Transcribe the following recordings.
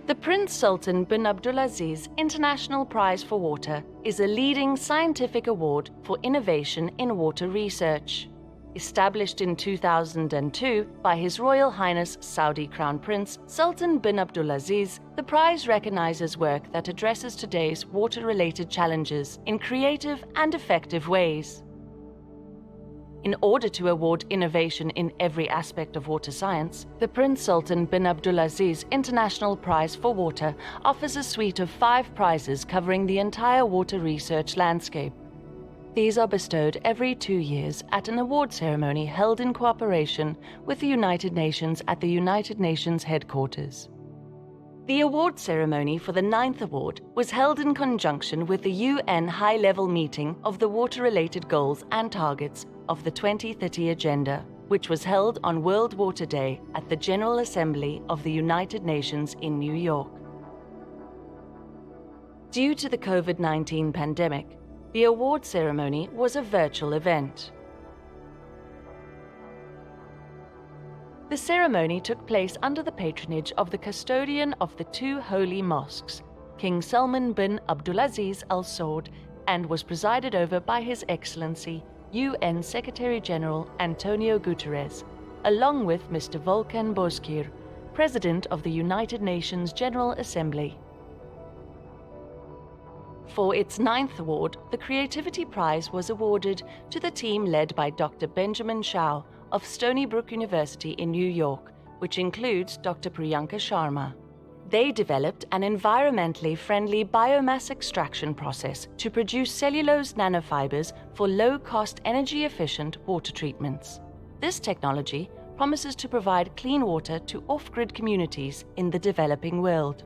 The Prince Sultan bin Abdulaziz International Prize for Water is a leading scientific award for innovation in water research. Established in 2002 by His Royal Highness Saudi Crown Prince Sultan bin Abdulaziz, the prize recognizes work that addresses today's water-related challenges in creative and effective ways. In order to award innovation in every aspect of water science, the Prince Sultan bin Abdulaziz International Prize for Water offers a suite of 5 prizes covering the entire water research landscape. These are bestowed every 2 years at an award ceremony held in cooperation with the United Nations at the United Nations headquarters. The award ceremony for the 9th award was held in conjunction with the UN High-Level Meeting of the Water-Related Goals and Targets of the 2030 Agenda, which was held on World Water Day at the General Assembly of the United Nations in New York. Due to the COVID-19 pandemic, the award ceremony was a virtual event. The ceremony took place under the patronage of the custodian of the 2 holy mosques, King Salman bin Abdulaziz Al Saud, and was presided over by His Excellency UN Secretary-General Antonio Guterres, along with Mr. Volkan Bozkir, President of the United Nations General Assembly. For its 9th award, the Creativity Prize was awarded to the team led by Dr. Benjamin Shao of Stony Brook University in New York, which includes Dr. Priyanka Sharma. They developed an environmentally friendly biomass extraction process to produce cellulose nanofibers for low-cost, energy-efficient water treatments. This technology promises to provide clean water to off-grid communities in the developing world.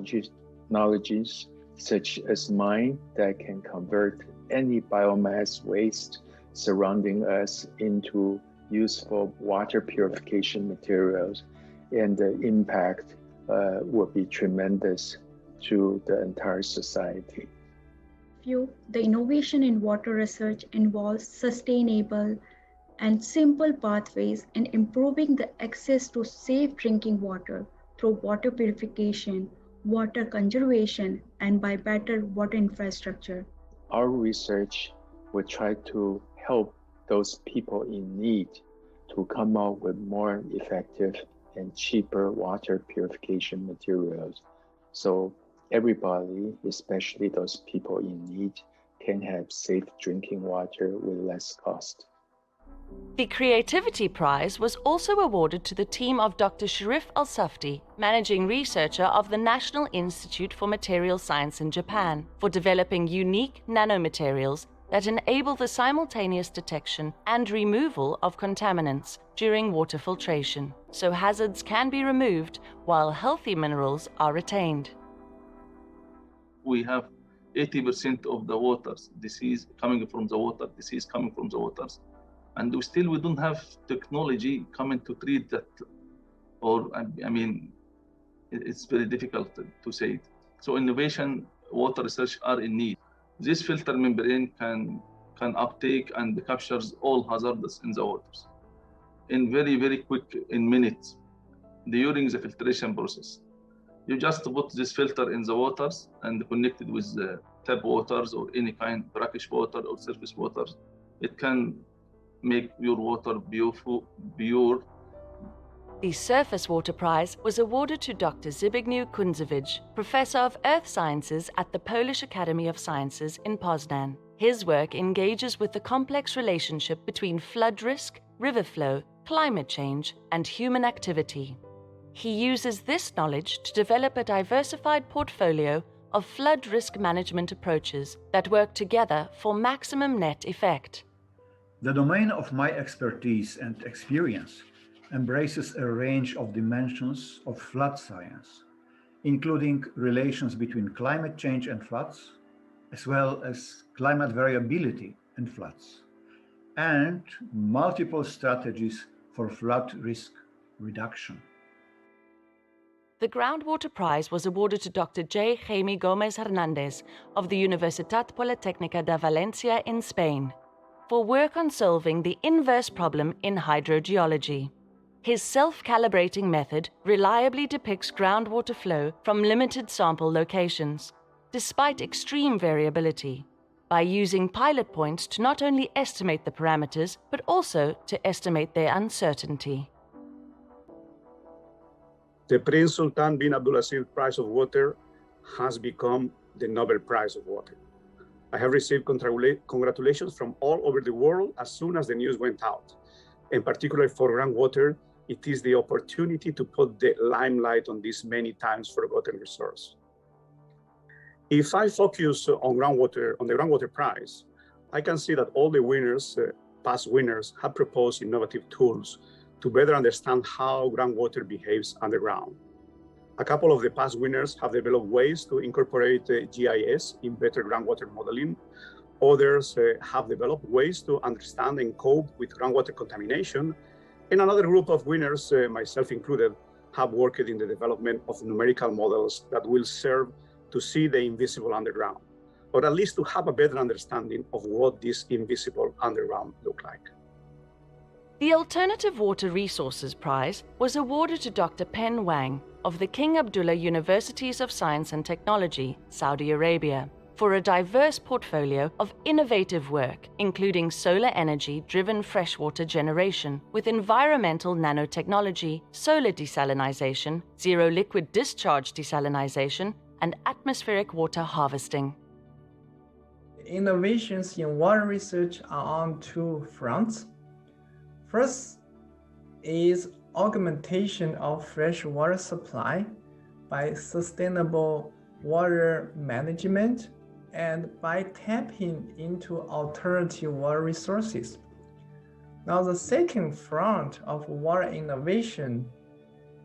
Technologies such as mine that can convert any biomass waste surrounding us into useful water purification materials, and the impact will be tremendous to the entire society. The innovation in water research involves sustainable and simple pathways in improving the access to safe drinking water through water purification, water conservation, and by better water infrastructure. Our research will try to help those people in need to come up with more effective and cheaper water purification materials, so everybody, especially those people in need, can have safe drinking water with less cost. The Creativity Prize was also awarded to the team of Dr. Sharif Al-Safti, managing researcher of the National Institute for Material Science in Japan, for developing unique nanomaterials that enable the simultaneous detection and removal of contaminants during water filtration, so hazards can be removed while healthy minerals are retained. We have 80% of the waters disease coming from the water, disease coming from the waters. And we don't have technology coming to treat that, or it's very difficult to say it. So innovation, water research are in need. This filter membrane can uptake and captures all hazards in the waters in very, very quick, in minutes, during the filtration process. You just put this filter in the waters and connect it with the tap waters or any kind brackish water or surface waters. It can make your water pure. The Surface Water Prize was awarded to Dr. Zbigniew Kunzewicz, Professor of Earth Sciences at the Polish Academy of Sciences in Poznan. His work engages with the complex relationship between flood risk, river flow, climate change, and human activity. He uses this knowledge to develop a diversified portfolio of flood risk management approaches that work together for maximum net effect. The domain of my expertise and experience embraces a range of dimensions of flood science, including relations between climate change and floods, as well as climate variability and floods, and multiple strategies for flood risk reduction. The Groundwater Prize was awarded to Dr. J. Jaime Gomez Hernandez of the Universitat Politécnica de Valencia in Spain, for work on solving the inverse problem in hydrogeology. His self-calibrating method reliably depicts groundwater flow from limited sample locations, despite extreme variability, by using pilot points to not only estimate the parameters, but also to estimate their uncertainty. The Prince Sultan bin Abdulaziz Prize of Water has become the Nobel Prize of Water. I have received congratulations from all over the world as soon as the news went out. In particular for groundwater, it is the opportunity to put the limelight on this many times forgotten resource. If I focus on groundwater, on the Groundwater Prize, I can see that all the winners, past winners, have proposed innovative tools to better understand how groundwater behaves underground. A couple of the past winners have developed ways to incorporate GIS in better groundwater modeling. Others have developed ways to understand and cope with groundwater contamination. And another group of winners, myself included, have worked in the development of numerical models that will serve to see the invisible underground, or at least to have a better understanding of what this invisible underground looks like. The Alternative Water Resources Prize was awarded to Dr. Pen Wang of the King Abdullah Universities of Science and Technology, Saudi Arabia, for a diverse portfolio of innovative work, including solar energy-driven freshwater generation with environmental nanotechnology, solar desalination, zero liquid discharge desalination, and atmospheric water harvesting. Innovations in water research are on two fronts. First is augmentation of fresh water supply by sustainable water management and by tapping into alternative water resources. Now, the second front of water innovation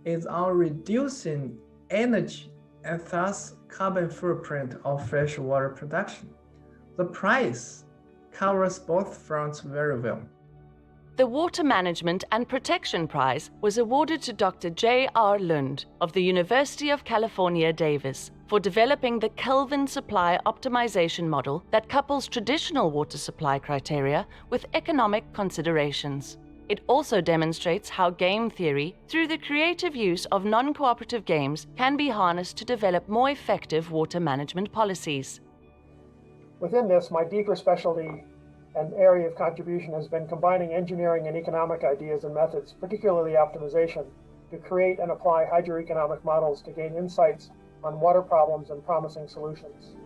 is on reducing energy and thus carbon footprint of freshwater production. The prize covers both fronts very well. The Water Management and Protection Prize was awarded to Dr. J.R. Lund of the University of California, Davis for developing the Kelvin supply optimization model that couples traditional water supply criteria with economic considerations. It also demonstrates how game theory, through the creative use of non-cooperative games, can be harnessed to develop more effective water management policies. Within this, my deeper specialty and area of contribution has been combining engineering and economic ideas and methods, particularly optimization, to create and apply hydroeconomic models to gain insights on water problems and promising solutions.